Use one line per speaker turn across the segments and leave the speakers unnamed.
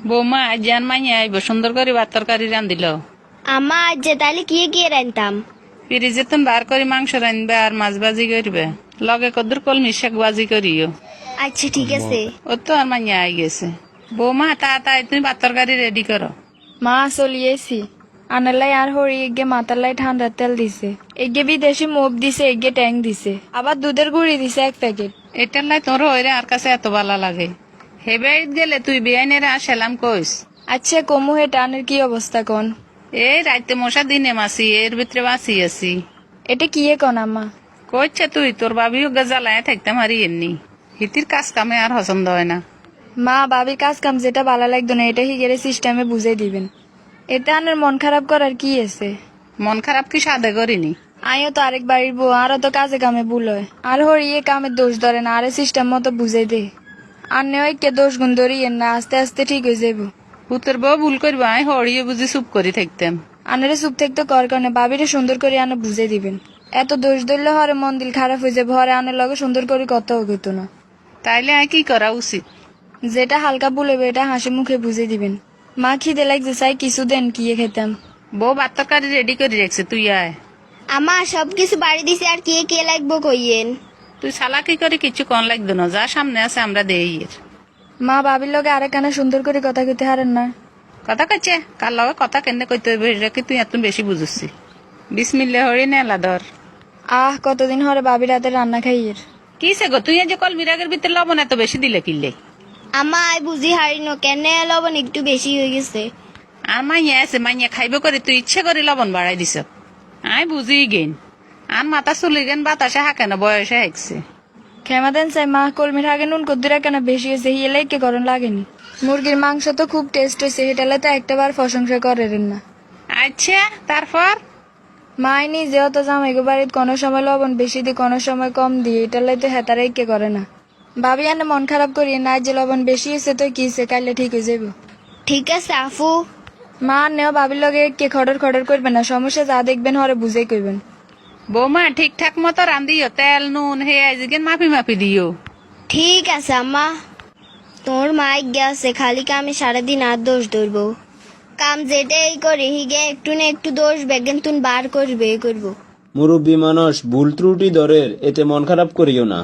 বৌমা আজ জান মাইয়া আইব সুন্দর করে ভাত তরকারি রান্ধিল।
আম্মা আজ যে তাহলে কি রান্তাম?
ফ্রিজে তুমি বার করে মাংস রানবে আর মাছ ভাজি করবে, লগে কদ্দুর কলমি শাক ভাজি করিও।
আচ্ছা ঠিক আছে।
ও তো আর মাইয়া আই গেছে। বৌমা তাড়াতাড়ি তুমি ভাত তরকারি রেডি করো।
মা চলিয়েছি আনালাই আর হরি এগে মাতালাই ঠান্ডার তেল দিছে, এগে বিদেশি মুভ দিছে, এগে ট্যাং দিছে, আবার দুধের গুঁড়ি দিছে 1 প্যাকেট।
এটার লাই তোর ওইরে আর কাছে এত ভালো লাগে। হেবে গেলে তুই বেআইনের আসলাম কইস।
আচ্ছা কমু হে টানের কি অবস্থা কন?
এই রাইতে মশা দিনে মাসি এর ভিতরে বাঁচি আছি।
এটা কি কন আম্মা?
কইছে তুই তোর বাবিও জ্বালায় থাকতাম হারি এমনি হিতির কাজ কামে আর পছন্দ হয় না।
মা বাবির কাজ কাম যেটা ভালো লাগতো না এটা হিগেরে সিস্টেমে বুঝাই দিবেন। এতে আনের মন খারাপ করার কি আছে?
মন খারাপ কি সাদে করিনি।
আমিও তো আরেক বাড়ির বউ, আরো তো কাজে কামে ভুল হয়, আর হরি এ কামের দোষ ধরে না, আরে সিস্টেম মতো বুঝাই দে। আর নেই কে দোষ গুণ ধরিয়েন না, আস্তে আস্তে ঠিক হয়ে যাবো।
পুতের বউ ভুল করবা আমি হড়িয়ে বুঝি চুপ করে থাকতাম।
আনারে চুপ থাকতে কর কারণে বাবিরে সুন্দর করে আনে বুঝে দিবেন। এত দোষ ধরলে হরে মন দিল খারাপ হয়ে যাবে, হরে আনের লগে সুন্দর করে কথা হইতো না।
তাইলে আমি কি করা উচিত?
যেটা হালকা বলেবে এটা হাসি মুখে বুঝে দিবেন। মা খিদে লাগছে চাই কিছু দেন কি খেতাম।
বউ ভাত তরকারি রেডি করে রাখছে, তুই আয়।
আম্মা সবকিছু বাড়ি দিছে আর কে লাগবো কইয়েন।
তুই সালাকি করে কিছু কন লাগতো না, যা সামনে আছে আমরা দেই এর।
মা বাবির লগে আরেকখানা সুন্দর করে কথা কইতে হারেন না।
কথা কইছে কার লগে কথা কেন কইতে হইবে এটা তুই এত বেশি বুঝছি। বিসমিল্লা হরি নেলা ধর।
কতদিন হরে বাবির হাতে রান্না খাইয়ের।
কিসে গো তুই যে কল মিরাগের ভিতরে লবণ এত বেশি দিলে কিনলে?
আম্মা আই বুঝি হারিনো কেন লবণ একটু বেশি হয়ে গেছে।
আর মাইয়া আছে মাইয়া খাইবে করে তুই ইচ্ছে করে লবণ বাড়াই দিছ। আই বুঝি গেন আর মাথা চুলি গেন বাতাসে হাঁকে না, বয়সে হাঁকছে।
খেমা দেন চাই মা কলমির আগে নুন কদ্দুরা কেন বেশি হয়েছে হিয়েলে কে গরম লাগেনি। মুরগির মাংস তো খুব টেস্ট হয়েছে, হেটালে তো একটাবার প্রশংসা করেন না।
আচ্ছা তারপর?
মাই নিজেও তো জামাইগো বাড়িত কোনো সময় লবণ বেশি দি কোনো সময় কম দি, এটালে তো হেতারাই কে করে না। ভাবি আনে মন খারাপ করি না, যে লবণ বেশি হয়েছে তো কি হয়েছে, কাইলে ঠিক হয়ে যাবো।
ঠিক আছে আফু।
মা নেও ভাবির লগে কে খড়র খড়র করবে না, সমস্যা যা দেখবেন হরে বুঝেই কইবেন।
বৌমা ঠিকঠাক মতো রান্ধিও, তেল নুন হে আজকেন মাপি মাপি দিও।
ঠিক আছে আম্মা। তোর মাইক গেছে খালি কামে সারাদিন আর দোষ ধরবো। কাম যেটাই করে হিগে একটু না একটু দোষ বেগেন তুন বার করবো।
মুরব্বী মানুষ ভুল ত্রুটি ধরের, এতে মন খারাপ করিও না।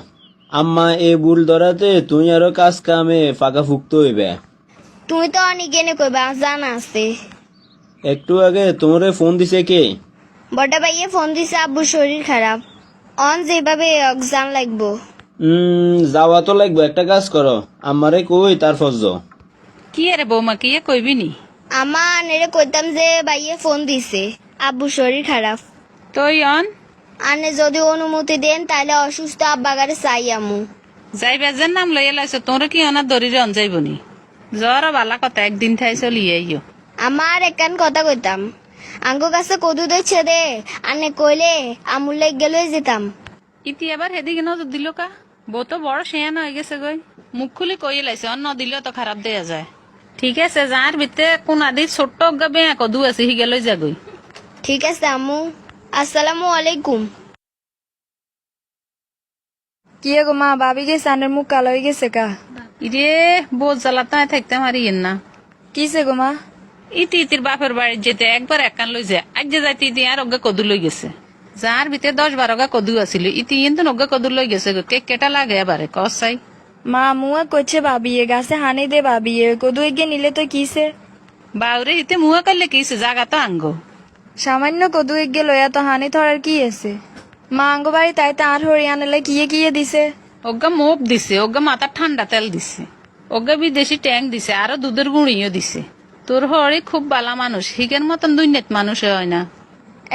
আম্মা এ ভুল ধরাতে তুই আরো কাজ কামে ফাঁকা ফুকতে হইবে।
তুমি তো অনেক এনে কইবা জানা আছে।
একটু আগে তোমারে ফোন দিছে কে?
বড় ভাইয়ে ফোন দিছে আব্বুর শরীর খারাপ, অন যেভাবে অক্সান লাগবো।
যাওয়া তো লাগবে, একটা কাজ করো আমারে কই তারপর যাও।
কি রে বৌমা কি কইবি নি?
আমা আনেরে কইতাম যে ভাইয়ে ফোন দিছে আব্বুর শরীর খারাপ,
তুই অন
আনে যদি অনুমতি দেন তাহলে অসুস্থ আব্বাগারে চাই আমু।
যাইবে যে নাম লইয়া লাইছো তোর কি অনার দরিরে অন যাইব নি? জ্বর বালা কথা একদিন থাই চলিয়ে আইও।
আমার একান কথা কইতাম আঙ্গো কাছে কদু দিচ্ছে দে, আনে কইলে আমুল লাগ গেলে যেতাম।
ইতি এবার হেদিকে নজর দিল কা? বউ তো বড় শেয়ান হয়ে গেছে গই, মুখ খুলি কইয়ে লাইছে অন্য দিলেও তো খারাপ দেয়া যায়। ঠিক আছে যার ভিতরে কোন আদি ছোট্ট বেয়া কদু আছে হিগে লই যা গই।
ঠিক আছে আমু। আসসালামু আলাইকুম।
কি গো মা ভাবি গেছে আনের মুখ কালো হয়ে গেছে কা?
ইরে বোঝ জ্বালাতে থাকতে মারিয়েন না।
কিসে গো মা?
ইতির বাপের বাড়ি যেতে একবার একান লই যায়, আজ যে যাইতে ইতি আর অজ্ঞা কদু লই গেছে। যার ভিতরে 10-12 গা কদু আছিল ইতি কিন্তু অজ্ঞা কদু লই গেছে গো। কেক কেটা লাগে এবারে কস চাই।
মা মুয়া করছে ভাবিয়ে গাছে হানি দে ভাবিয়ে কদু এগিয়ে নিলে তো কিসে?
বাউরে ইতে মুয়া করলে কিছে জাগা তো আঙ্গ।
সামান্য কদু এগিয়ে লইয়া তো হানি ধরার কি আছে? মা আঙ্গ বাড়ি তাই তো আর হরিয়ানালে কিয়ে দিছে।
অজ্ঞা মোপ দিছে, অজ্ঞা মাথার ঠান্ডা তেল দিছে, অজ্ঞা বিদেশি ট্যাং দিছে, আরো দুধের গুঁড়িও দিছে। তোর হরি খুব বালা মানুষ, হিগের মতন দুইনেত মানুষ হয় না।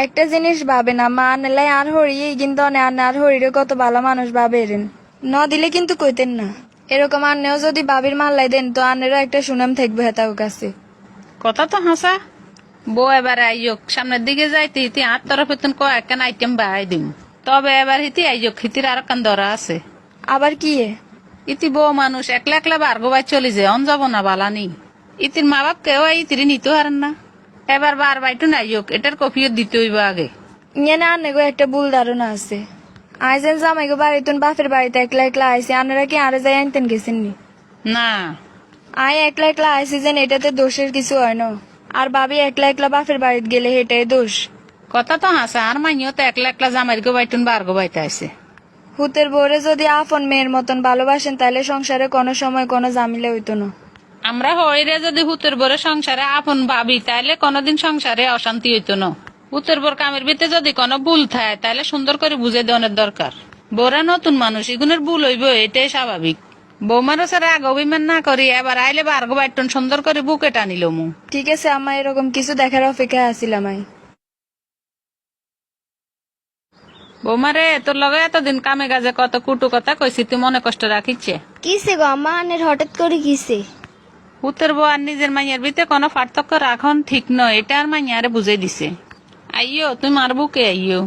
একটা জিনিস ভাবে না মা আনেলাই আর হরিয়ে কিন্তু আর হরিরে কত ভালো মানুষ ভাবে এরেন ন দিলে কিন্তু কইতেন না। এরকম আন্নেও যদি বাবির মাল্লাই দেন তো আনেরও একটা সুনাম থাকবে হেতাও কাছে।
কথা তো হাসা। বউ এবার আইয়ক সামনের দিকে যাইতে ইতি আর তরফে তুন কয়েকখান আইটেম বাড়াই দিম, তবে এবার হিতি আইয়ক হিতির আর কান ধরা আছে।
আবার কি
ইতি বউ মানুষ একলা একলা বার্গো বাই চলে যায়, অন যাব না বালা নেই। ইতির মা বাপ কেউ ইতির নিতে হারেন না। এবার বার বাইটু নাইয়ক এটার কফিও দিতে হইব আগে।
ইয়ে না আনে গো একটা ভুল ধারণা আছে। আইজেন জামাই গো বাড়িতুন বাপের বাড়িতে একলা একলা আইসি, আনারা কি আরে যাই আনতেন গেছেন নি?
না
আয় একলা একলা আইসি যেন এটাতে দোষের কিছু হয় না, আর ভাবি একলা একলা বাপের বাড়িতে গেলে এটাই দোষ।
কথা তো হাসা, আর মাইও তো একলা একলা জামাইর গো বাইটুন বার গো বাইতে আছে।
হুতের বউরে যদি আপন মেয়ের মতন ভালোবাসেন তাহলে সংসারে কোনো সময় কোনো জামিলে হইতো না।
আমরা হইরে যদি হুতের বরে সংসারে আপন ভাবি তাইলে কোনোদিন সংসারে অশান্তি হইতো না। হুতের বর কামের ভিতরে যদি কোনো ভুল থাকে তাইলে সুন্দর করে বুঝে দেওয়ার দরকার। বোরা নতুন মানুষ, এগুনের ভুল হইব, এটাই স্বাভাবিক। বৌমারও সারা আগ অভিমান না করি এবার আইলে বার গো বাইটুন সুন্দর করে বুকে টানিল মু।
ঠিক আছে আম্মা, এরকম কিছু দেখার অপেক্ষায় আসিলাম।
বৌমারে তোর লগে এতদিন কামে কাজে কত কুটু কথা কইছি, তুই মনে কষ্ট রাখিচ্ছে?
কিসে গো আম্মা, আনের হঠাৎ করে কিসে?
হুতের বউ আর নিজের মাইয়ার ভিতরে কোনো পার্থক্য রাখন ঠিক নয়, এটা আর মাইয়ারে বুঝাই দিছে। আইয়ো তুই মার বুকে আইয়ো।